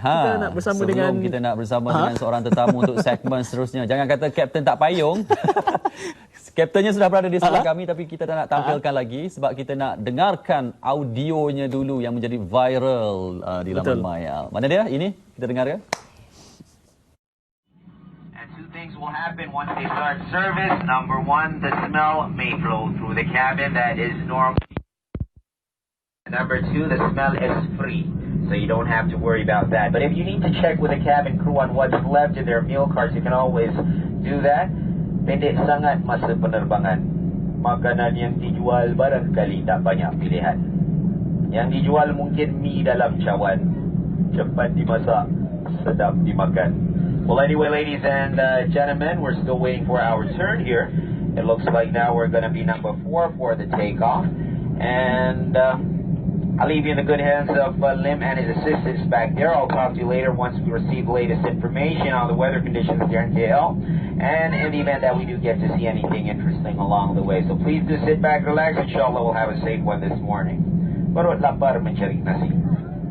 kita nak bersama sebelum kita nak bersama dengan seorang tetamu untuk segmen seterusnya. Jangan kata Kapten tak payung. Kaptennya sudah berada di sebelah kami, tapi kita tak nak tampilkan lagi sebab kita nak dengarkan audionya dulu yang menjadi viral di laman maya. Mana dia? Ini kita dengarkan. Things will happen once they start service. Number one, the smell may flow through the cabin. That is normal. Number two, the smell is free, so you don't have to worry about that. But if you need to check with the cabin crew on what's left in their meal carts, you can always do that. Pendek sangat masa penerbangan. Makanan yang dijual barangkali tak banyak pilihan. Yang dijual mungkin mie dalam cawan. Cepat dimasak, sedap dimakan. Well, anyway, ladies and gentlemen, we're still waiting for our turn here. It looks like now we're going to be number 4 for the takeoff. And I'll leave you in the good hands of Lim and his assistants back there. I'll talk to you later once we receive the latest information on the weather conditions here in KL. And in the event that we do get to see anything interesting along the way. So please do sit back, relax. Inshallah, we'll have a safe one this morning. Perut lapar mencari nasi.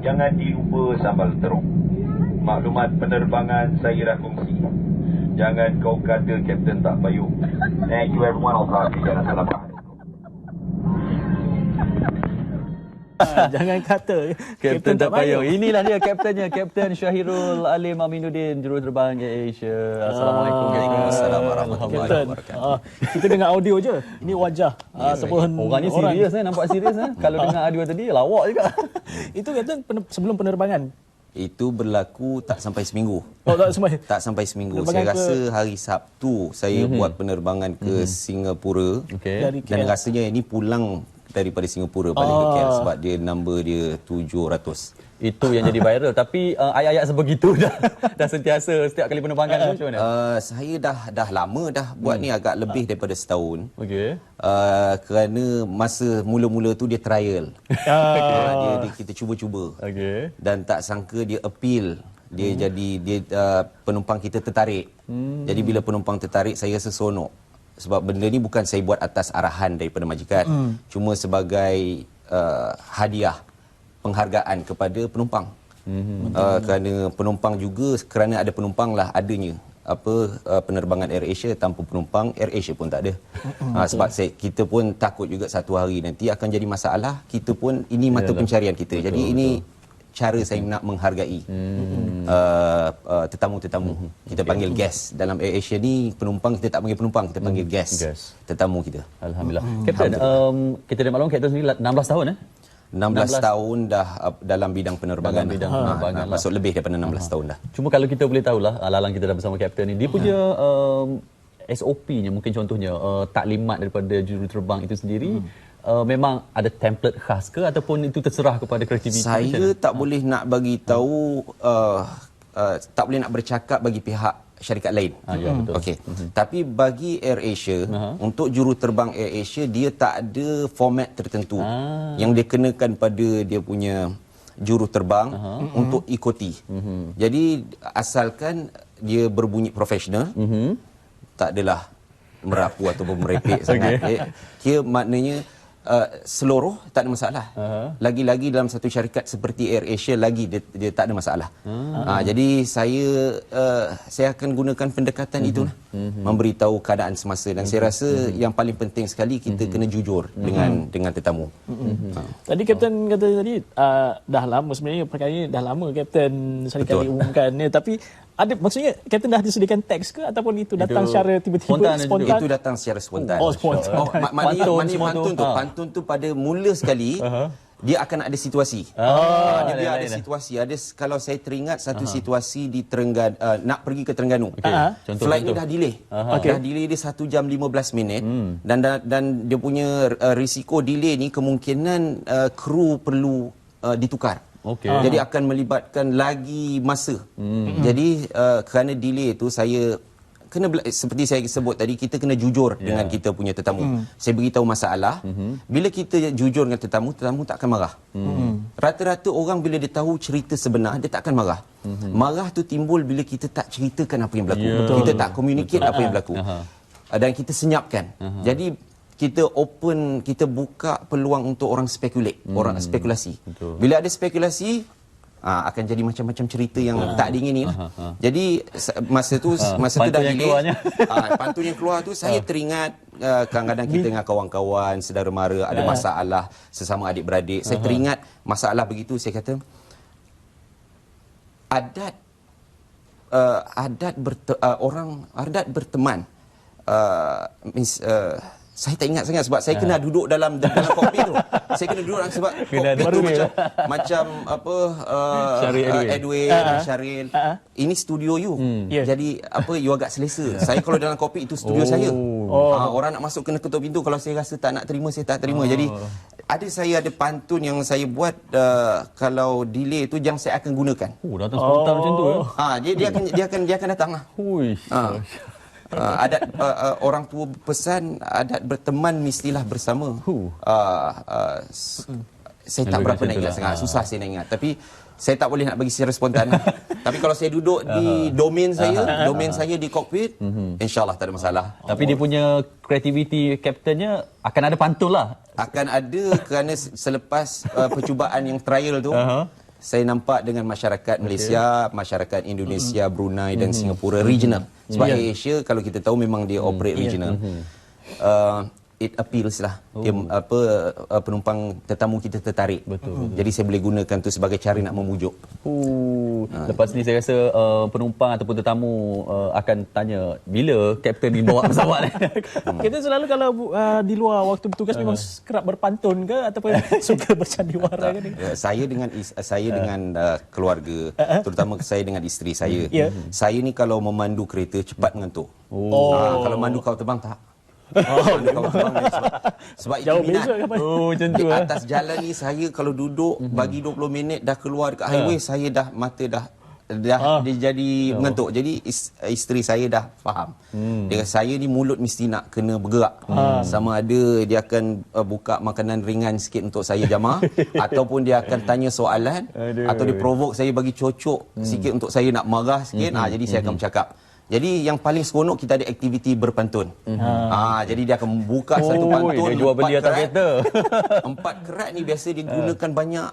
Jangan dilupa sambal terung. Maklumat penerbangan saya dah kongsi. Jangan kau kata Kapten tak payung. Thank you everyone. I'll talk to you again. Assalamualaikum. Jangan kata Kapten tak payung. Inilah dia kaptennya, Kapten Syahirul Alim Aminuddin, juruterbang Asia. Assalamualaikum. Waalaikumsalam warahmatullahi wabarakatuh. Kita dengar audio je. Ini wajah ataupun orangnya serius nampak serius Kalau dengar audio tadi lawak juga. Itu Kapten sebelum penerbangan. Itu berlaku tak sampai seminggu. Oh, tak sampai seminggu. Saya rasa hari Sabtu saya buat penerbangan ke Singapura. Dan rasanya ini pulang daripada Singapura balik ke KL sebab dia number dia 700. Itu yang jadi viral. Tapi ayat-ayat sebegitu dah sentiasa setiap kali penerbangan tu macam mana? Saya dah lama dah buat ni, agak lebih daripada setahun. Okey. Kerana masa mula-mula tu dia trial. Kita cuba-cuba. Okey. Dan tak sangka dia appeal. Dia jadi penumpang kita tertarik. Jadi bila penumpang tertarik, saya rasa seronok. Sebab benda ni bukan saya buat atas arahan daripada majikan. Cuma sebagai hadiah, penghargaan kepada penumpang. Kerana penumpang juga, kerana ada penumpang lah adanya penerbangan AirAsia, tanpa penumpang AirAsia pun tak ada. Sebab kita pun takut juga satu hari nanti akan jadi masalah. Kita pun ini mata pencarian kita. Jadi ini cara saya nak menghargai tetamu-tetamu. Kita panggil guest. Dalam AirAsia ni penumpang kita tak panggil penumpang, kita panggil guest. Tetamu kita. Alhamdulillah. Kapten, kita dah maklum Kapten sendiri 16 tahun 16 tahun dah dalam bidang penerbangan. Masuk lebih daripada 16 tahun dah. Cuma kalau kita boleh tahulah, alalang kita dah bersama Kapten ni, dia punya SOP-nya mungkin contohnya taklimat daripada juruterbang itu sendiri memang ada template khas ke ataupun itu terserah kepada kreativiti? Saya tak boleh nak bagi tahu, tak boleh nak bercakap bagi pihak syarikat lain. Ya, betul. Okey. Tapi bagi AirAsia, untuk juruterbang AirAsia, dia tak ada format tertentu yang dia kenakan pada dia punya juruterbang untuk ikuti. Jadi asalkan dia berbunyi profesional, tak adalah merapu ataupun merepek sangat. Kira maknanya seluruh tak ada masalah. Lagi-lagi dalam satu syarikat seperti AirAsia lagi dia tak ada masalah. Jadi saya akan gunakan pendekatan itu, memberitahu keadaan semasa, dan saya rasa yang paling penting sekali kita kena jujur dengan tetamu. Tadi Kapten kata tadi dah lama sebenarnya perkara ini, dah lama Kapten syarikat diumumkan ni, tapi ada maksudnya Kapten dah disediakan teks ke ataupun itu datang secara tiba-tiba spontan? Itu datang secara spontan. Spontan. Maknanya pantun tu pada mula sekali dia akan ada situasi. Dia ada situasi. Ada, kalau saya teringat satu situasi di Terengganu, nak pergi ke Terengganu. Flight ni dah delay. Dah delay dia 1 jam 15 minit dan dia punya risiko delay ni kemungkinan kru perlu ditukar. Jadi akan melibatkan lagi masa. Jadi kerana delay tu saya kena, seperti saya sebut tadi, kita kena jujur dengan kita punya tetamu. Saya beritahu masalah. Bila kita jujur dengan tetamu, tetamu tak akan marah. Rata-rata orang bila dia tahu cerita sebenar, dia tak akan marah. Marah tu timbul bila kita tak ceritakan apa yang berlaku. Kita tak communicate apa yang berlaku. Dan kita senyapkan. Jadi kita buka peluang untuk orang spekulasi. Bila ada spekulasi, akan jadi macam-macam cerita yang tak diingini lah. Jadi masa tu dah delay. Pantun yang keluar tu saya teringat kadang-kadang kita dengan kawan-kawan, saudara mara ada masalah sesama adik-beradik. Saya teringat masalah begitu, saya kata adat berteman. Saya tak ingat sangat sebab saya kena duduk dalam kokpit tu. Saya kena duduk sebab kokpit tu macam apa Edwin, Syaril. Ini studio you. Jadi you agak selesa. Saya kalau dalam kokpit itu studio saya. Orang nak masuk kena ketuk pintu, kalau saya rasa tak nak terima, saya tak terima. Jadi saya ada pantun yang saya buat kalau delay tu yang saya akan gunakan. Datang spontan macam tu ya. Dia akan datang lah. Adat orang tua pesan adat berteman mestilah bersama. Saya tak berapa nak ingat sangat, susah saya nak ingat, tapi saya tak boleh nak bagi secara spontan. Tapi kalau saya duduk di domain saya di kokpit, insya-Allah tak ada masalah. Tapi dia punya kreativiti kaptennya akan ada pantun lah. Akan ada kerana selepas percubaan yang trial tu, saya nampak dengan masyarakat Malaysia, masyarakat Indonesia, Brunei dan Singapura regional. Sebab Asia kalau kita tahu memang dia operate regional. It appeals lah. Dia penumpang tetamu kita tertarik. Betul. Jadi saya boleh gunakan tu sebagai cara nak memujuk. Lepas ni saya rasa penumpang ataupun tetamu akan tanya bila kapten ni bawa pesawat. Kita selalu kalau di luar waktu bertugas memang kerap berpantun ke ataupun suka bersandiwara ke? Saya dengan keluarga, terutama saya dengan isteri saya. Saya ni kalau memandu kereta cepat mengantuk. Kalau mandu kau terbang tak. Sebab itu minat. Di atas jalan ni saya kalau duduk bagi 20 minit dah keluar dekat highway, saya dah mata dah dia jadi mengantuk. Jadi isteri saya dah faham. Dia kata saya ni mulut mesti nak kena bergerak. Sama ada dia akan buka makanan ringan sikit untuk saya jamah ataupun dia akan tanya soalan atau dia provoke saya bagi cocok sikit untuk saya nak marah sikit. Jadi saya akan bercakap. Jadi yang paling seronok kita ada aktiviti berpantun. Jadi dia akan membuka satu pantun. Dia jual beli atas kereta. 4 kerat ni biasa digunakan banyak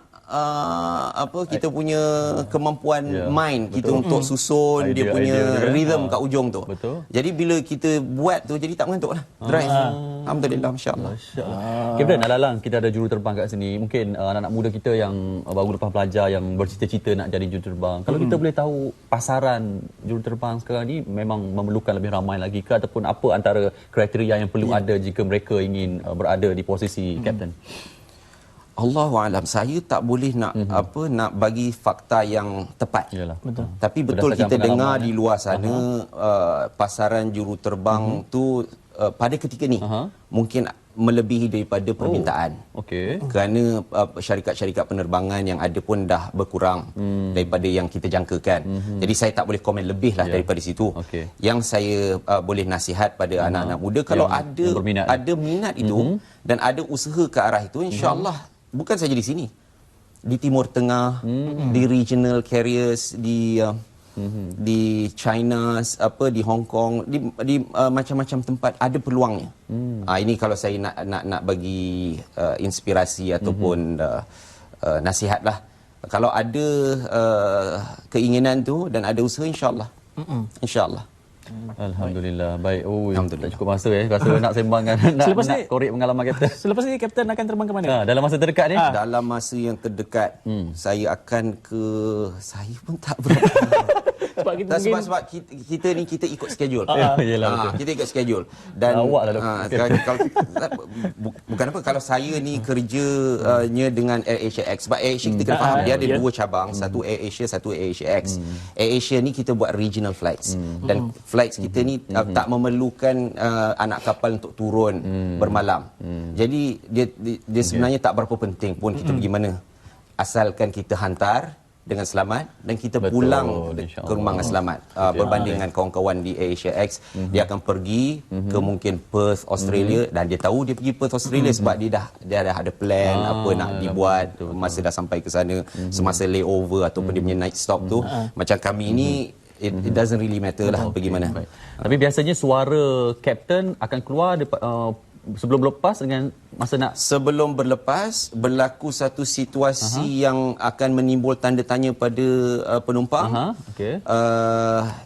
kita punya kemampuan mind kita untuk susun dia punya rhythm kat ujung tu. Jadi bila kita buat tu jadi tak mengantuk lah. Drive. Alhamdulillah, masya-Allah. Kapten, alalang kita ada juruterbang kat sini. Mungkin anak-anak muda kita yang baru lepas belajar yang bercita-cita nak jadi juruterbang. Kalau kita boleh tahu pasaran juruterbang sekarang ni memang memerlukan lebih ramai lagi ke ataupun apa antara kriteria yang perlu ada jika mereka ingin berada di posisi kapten? Allahualam, saya tak boleh nak nak bagi fakta yang tepat. Betul. Tapi betul kita dengar di luar sana pasaran juruterbang tu pada ketika ni mungkin melebihi daripada permintaan. Kerana syarikat-syarikat penerbangan yang ada pun dah berkurang daripada yang kita jangkakan. Jadi saya tak boleh komen lebih lah daripada situ. Yang saya boleh nasihat pada anak-anak muda, kalau ada minat itu dan ada usaha ke arah itu, insya-Allah bukan saja di sini, di Timur Tengah, di regional carriers, di China, di Hong Kong, di macam-macam tempat ada peluangnya. Ini kalau saya nak bagi inspirasi ataupun nasihat lah. Kalau ada keinginan tu dan ada usaha, insya-Allah. Insya-Allah. Alhamdulillah. Baik. Tak cukup masa Rasa nak sembangkan nak korek pengalaman kapten. Selepas ni kapten akan terbang ke mana? Dalam masa terdekat ni? Dalam masa yang terdekat saya akan saya pun tak berapa. Sebab kita ni kita ikut schedule. Kita ikut schedule. Dan bukan apa, kalau saya ni kerjanya dengan AirAsia X. Sebab AirAsia kita kena faham dia ada 2 cabang, satu AirAsia, satu AirAsia X. AirAsia ni kita buat regional flights. Dan flights kita ni tak memerlukan anak kapal untuk turun bermalam. Jadi dia sebenarnya tak berapa penting pun kita pergi mana, asalkan kita hantar dengan selamat dan kita pulang ke rumah dengan selamat. Berbanding dengan kawan-kawan di AirAsia X, dia akan pergi ke mungkin Perth, Australia, dan dia tahu dia pergi Perth, Australia sebab dia dah ada plan apa nak dibuat masa dah sampai ke sana, semasa layover ataupun dia punya night stop tu. Macam kami ni it doesn't really matter lah pergi mana. Tapi biasanya suara kapten akan keluar sebelum berlepas dengan masa nak Sebelum berlepas, berlaku satu situasi yang akan menimbul tanda tanya pada penumpang. okey.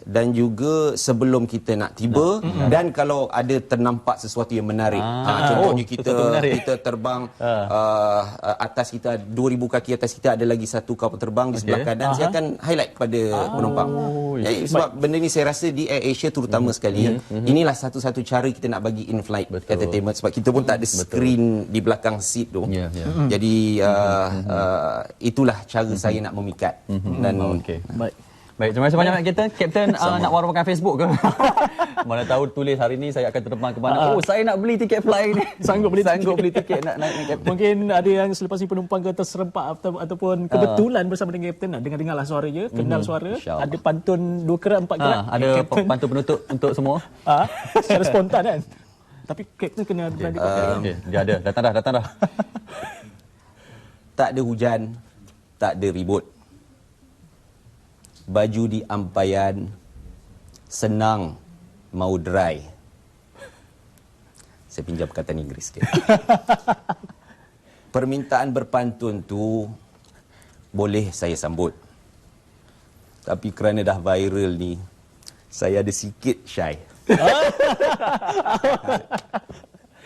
Dan juga sebelum kita nak tiba, dan kalau ada ternampak sesuatu yang menarik. Contohnya sesuatu menarik. kita terbang atas kita 2000 kaki atas kita ada lagi satu kapal terbang di sebelah kanan, saya akan highlight kepada penumpang. Jadi, sebab benda ni saya rasa di Air Asia terutama sekali, inilah satu-satu cara kita nak bagi in-flight entertainment, sebab kita pun tak ada screen di belakang seat tu. Jadi itulah cara saya nak memikat. Dan Baik, terima kasih banyak Kapten. Nak warungkan Facebook ke? Mana tahu tulis hari ni saya akan terbang ke mana. Saya nak beli tiket fly ni. Sanggup beli tiket nak naik Kapten. Mungkin ada yang selepas ni penumpang ke terserempak ataupun kebetulan bersama dengan Kapten nak dengar-dengarlah suara je, kenal suara. Ada pantun 2 kerat 4 kerat. Ada pantun penutup untuk semua. Secara spontan kan. Tapi Kapten kena berani pakai. Dia ada, datang dah. tak ada hujan, tak ada ribut. Baju di ampaian, senang mau dry. Saya pinjam perkataan Inggeris sikit. Permintaan berpantun tu boleh saya sambut. Tapi kerana dah viral ni, saya ada sikit shy.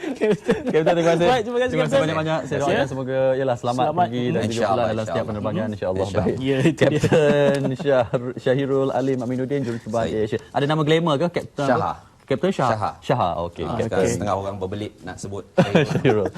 Kapten, terima kasih. Baik, terima kasih, Terima kasih Kapten. banyak-banyak. Saya doakan semoga selamat pergi dan juga pulang dalam setiap penerbangan, insya-Allah. Baik. Ya, itu dia. Kapten Syahirul Alim Aminuddin, jurucubang Air Asia. Ada nama glamour ke Kapten? Syaha. Kapten Syah. Syaha. Syah. Okey. Sekarang setengah orang berbelit nak sebut. Syahirul.